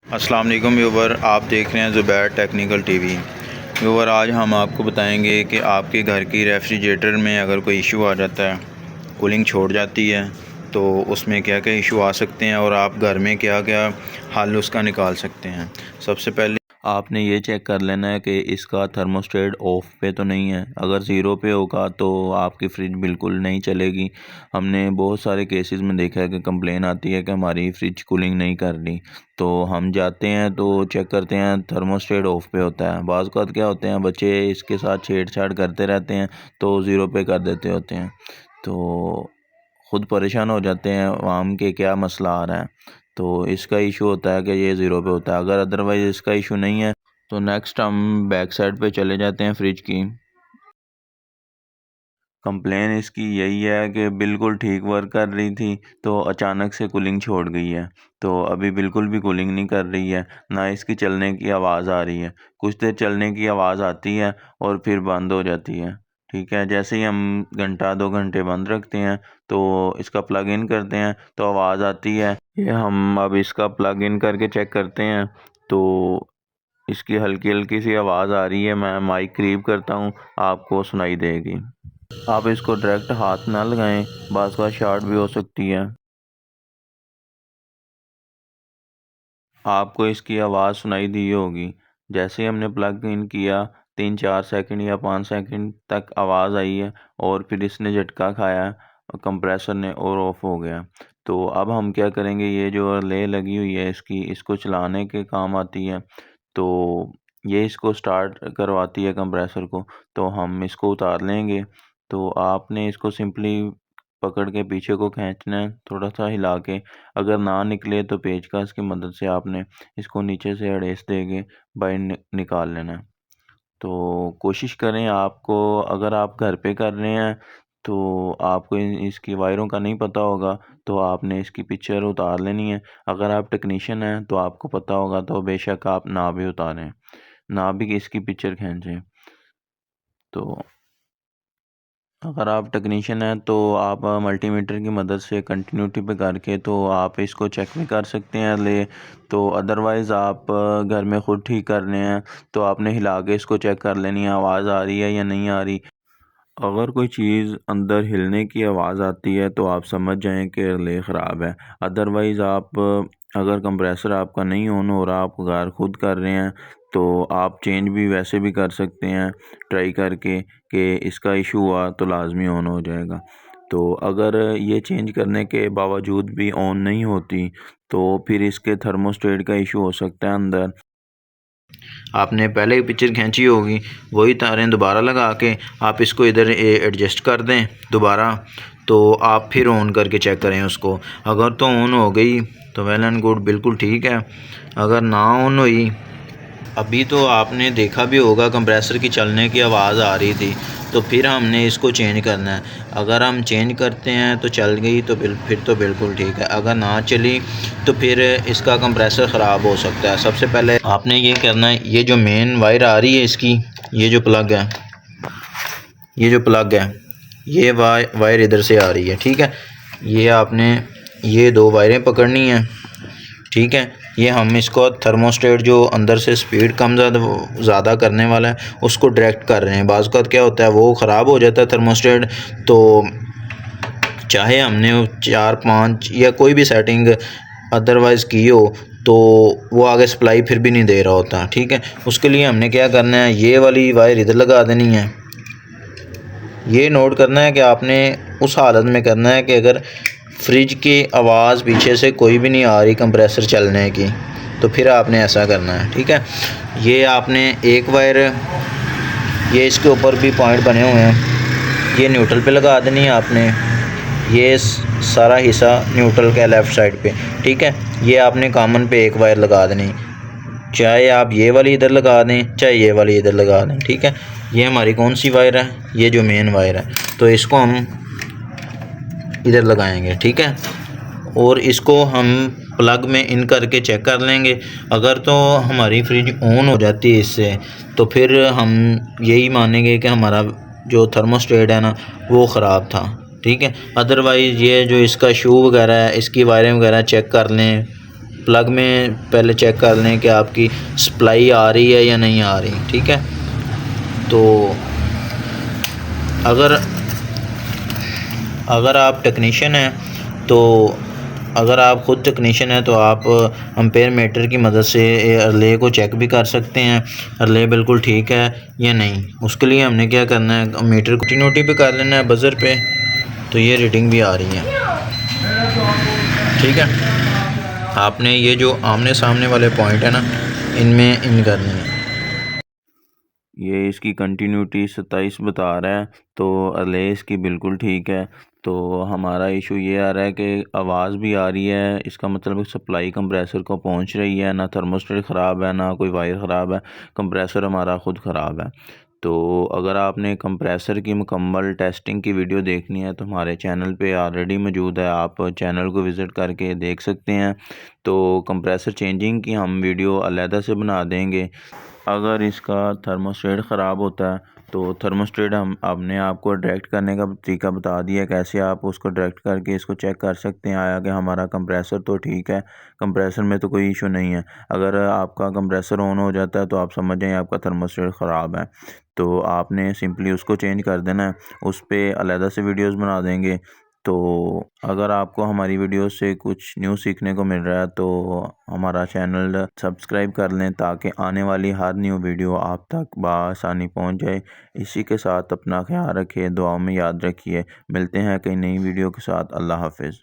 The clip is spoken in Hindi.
अस्सलाम वालेकुम व्यूवर, आप देख रहे हैं ज़ुबैर टेक्निकल टीवी। व्यूवर, आज हम आपको बताएंगे कि आपके घर की रेफ्रिजरेटर में अगर कोई इशू आ जाता है, कूलिंग छोड़ जाती है, तो उसमें क्या क्या इशू आ सकते हैं और आप घर में क्या क्या हल उसका निकाल सकते हैं। सबसे पहले आपने ये चेक कर लेना है कि इसका थर्मोस्टेट ऑफ पे तो नहीं है। अगर ज़ीरो पे होगा तो आपकी फ्रिज बिल्कुल नहीं चलेगी। हमने बहुत सारे केसेस में देखा है कि कंप्लेन आती है कि हमारी फ्रिज कूलिंग नहीं कर रही, तो हम जाते हैं तो चेक करते हैं थर्मोस्टेट ऑफ पे होता है। बाज़ औक़ात क्या होते हैं, बच्चे इसके साथ छेड़छाड़ करते रहते हैं तो ज़ीरो पे कर देते होते हैं, तो ख़ुद परेशान हो जाते हैं आम के क्या मसला आ रहा है। तो इसका इशू होता है कि ये ज़ीरो पे होता है। अगर अदरवाइज़ इसका इशू नहीं है तो नेक्स्ट हम बैक साइड पे चले जाते हैं फ्रिज की। कंप्लेन इसकी यही है कि बिल्कुल ठीक वर्क कर रही थी तो अचानक से कूलिंग छोड़ गई है। तो अभी बिल्कुल भी कूलिंग नहीं कर रही है, ना इसकी चलने की आवाज़ आ रही है। कुछ देर चलने की आवाज़ आती है और फिर बंद हो जाती है। ठीक है, जैसे ही हम घंटा 2 घंटे बंद रखते हैं तो इसका प्लग इन करते हैं तो आवाज़ आती है। ये हम अब इसका प्लग इन करके चेक करते हैं तो इसकी हल्की हल्की सी आवाज़ आ रही है। मैं माइक करीब करता हूँ, आपको सुनाई देगी। आप इसको डायरेक्ट हाथ ना लगाएं, बाज़ का शॉर्ट भी हो सकती है। आपको इसकी आवाज़ सुनाई दी होगी। जैसे ही हमने प्लग इन किया 3-4 सेकंड या 5 सेकंड तक आवाज़ आई है और फिर इसने झटका खाया कंप्रेसर ने और ऑफ हो गया। तो अब हम क्या करेंगे, ये जो रिले लगी हुई है इसकी, इसको चलाने के काम आती है। तो ये इसको स्टार्ट करवाती है कंप्रेसर को, तो हम इसको उतार लेंगे। तो आपने इसको सिंपली पकड़ के पीछे को खींचना है, थोड़ा सा हिला के। अगर ना निकले तो पेचकस की मदद से आपने इसको नीचे से अड़ेस दे के बाहर निकाल लेना है। तो कोशिश करें, आपको अगर आप घर पे कर रहे हैं तो आपको इसकी वायरों का नहीं पता होगा तो आपने इसकी पिक्चर उतार लेनी है। अगर आप टेक्नीशियन हैं तो आपको पता होगा तो बेशक आप ना भी उतारें, ना भी इसकी पिक्चर खींचें। तो अगर आप टेक्नीशियन हैं तो आप मल्टीमीटर की मदद से कंटिन्यूटी पे करके तो आप इसको चेक भी कर सकते हैं ले। तो अदरवाइज़ आप घर में ख़ुद ठीक कर रहे हैं तो आपने हिला के इसको चेक कर लेनी है, आवाज़ आ रही है या नहीं आ रही। अगर कोई चीज़ अंदर हिलने की आवाज़ आती है तो आप समझ जाएं कि रिले ख़राब है। अदरवाइज़ आप अगर कंप्रेसर आपका नहीं ऑन हो रहा, आप घर खुद कर रहे हैं, तो आप चेंज भी वैसे भी कर सकते हैं ट्राई करके कि इसका इशू हुआ तो लाजमी ऑन हो जाएगा। तो अगर ये चेंज करने के बावजूद भी ऑन नहीं होती तो फिर इसके थर्मोस्टेट का इशू हो सकता है अंदर। आपने पहले ही पिक्चर खींची होगी, वही तारें दोबारा लगा के आप इसको इधर एडजस्ट कर दें दोबारा। तो आप फिर ऑन करके चेक करें उसको। अगर तो ऑन हो गई तो वेल एंड गुड, बिल्कुल ठीक है। अगर ना ऑन हुई, अभी तो आपने देखा भी होगा कंप्रेसर की चलने की आवाज़ आ रही थी, तो फिर हमने इसको चेंज करना है। अगर हम चेंज करते हैं तो चल गई तो फिर तो बिल्कुल ठीक है। अगर ना चली तो फिर इसका कंप्रेसर ख़राब हो सकता है। सबसे पहले आपने ये करना है, ये जो मेन वायर आ रही है इसकी, ये जो प्लग है, ये वायर इधर से आ रही है। ठीक है, ये आपने ये 2 वायरें पकड़नी है। ठीक है, ये हम इसको थर्मोस्टेट जो अंदर से स्पीड कम ज़्यादा करने वाला है उसको डायरेक्ट कर रहे हैं। बाज़ औक़ात क्या होता है, वो ख़राब हो जाता है थर्मोस्टेट, तो चाहे हमने 4-5 या कोई भी सेटिंग अदरवाइज़ की हो तो वो आगे सप्लाई फिर भी नहीं दे रहा होता। ठीक है, उसके लिए हमने क्या करना है, ये वाली वायर इधर लगा देनी है। ये नोट करना है कि आपने उस हालत में करना है कि अगर फ्रिज की आवाज़ पीछे से कोई भी नहीं आ रही कंप्रेसर चलने की, तो फिर आपने ऐसा करना है। ठीक है, ये आपने एक वायर, ये इसके ऊपर भी पॉइंट बने हुए हैं, ये न्यूट्रल पे लगा देनी है आपने। ये सारा हिस्सा न्यूट्रल का लेफ़्ट साइड पे। ठीक है, ये आपने कॉमन पे एक वायर लगा देनी, चाहे आप ये वाली इधर लगा दें चाहे ये वाली इधर लगा दें। ठीक है, ये हमारी कौन सी वायर है, ये जो मेन वायर है, तो इसको हम इधर लगाएंगे। ठीक है, और इसको हम प्लग में इन करके चेक कर लेंगे। अगर तो हमारी फ्रिज ऑन हो जाती है इससे, तो फिर हम यही मानेंगे कि हमारा जो थर्मोस्टेट है ना वो ख़राब था। ठीक है, अदरवाइज़ ये जो इसका शू वगैरह है, इसकी वायरें वगैरह चेक कर लें, प्लग में पहले चेक कर लें कि आपकी सप्लाई आ रही है या नहीं आ रही। ठीक है, तो अगर आप टेक्नीशियन हैं तो अगर आप ख़ुद टेक्नीशियन हैं तो आप एम्पेयर मीटर की मदद से रिले को चेक भी कर सकते हैं, रिले बिल्कुल ठीक है या नहीं। उसके लिए हमने क्या करना है, मीटर कंटिन्यूटी पे कर लेना है बज़र पे, तो ये रीडिंग भी आ रही है। ठीक है, आपने ये जो आमने सामने वाले पॉइंट है ना, इनमें इन करनी है। ये इसकी कंटिन्यूटी 27 बता रहा है, तो रिले इसकी बिल्कुल ठीक है। तो हमारा इशू ये आ रहा है कि आवाज़ भी आ रही है, इसका मतलब सप्लाई कंप्रेसर को पहुंच रही है, ना थर्मोस्टेट ख़राब है ना कोई वायर ख़राब है, कंप्रेसर हमारा ख़ुद ख़राब है। तो अगर आपने कंप्रेसर की मुकम्मल टेस्टिंग की वीडियो देखनी है तो हमारे चैनल पे ऑलरेडी मौजूद है, आप चैनल को विज़िट करके देख सकते हैं। तो कंप्रेसर चेंजिंग की हम वीडियो अलहदा से बना देंगे। अगर इसका थर्मोस्टेट ख़राब होता है तो थर्मोस्टेट हमने आपको डायरेक्ट करने का तरीका बता दिया, कैसे आप उसको डायरेक्ट करके इसको चेक कर सकते हैं आया कि हमारा कंप्रेसर तो ठीक है, कंप्रेसर में तो कोई इशू नहीं है। अगर आपका कंप्रेसर ऑन हो जाता है तो आप समझ जाएं आपका थर्मोस्टेट ख़राब है, तो आपने सिंपली उसको चेंज कर देना है। उस पर अलहदा से वीडियोस बना देंगे। तो अगर आपको हमारी वीडियो से कुछ न्यू सीखने को मिल रहा है तो हमारा चैनल सब्सक्राइब कर लें, ताकि आने वाली हर न्यू वीडियो आप तक बआसानी पहुंच जाए। इसी के साथ अपना ख्याल रखिए, दुआओं में याद रखिए। मिलते हैं कई नई वीडियो के साथ। अल्लाह हाफिज़।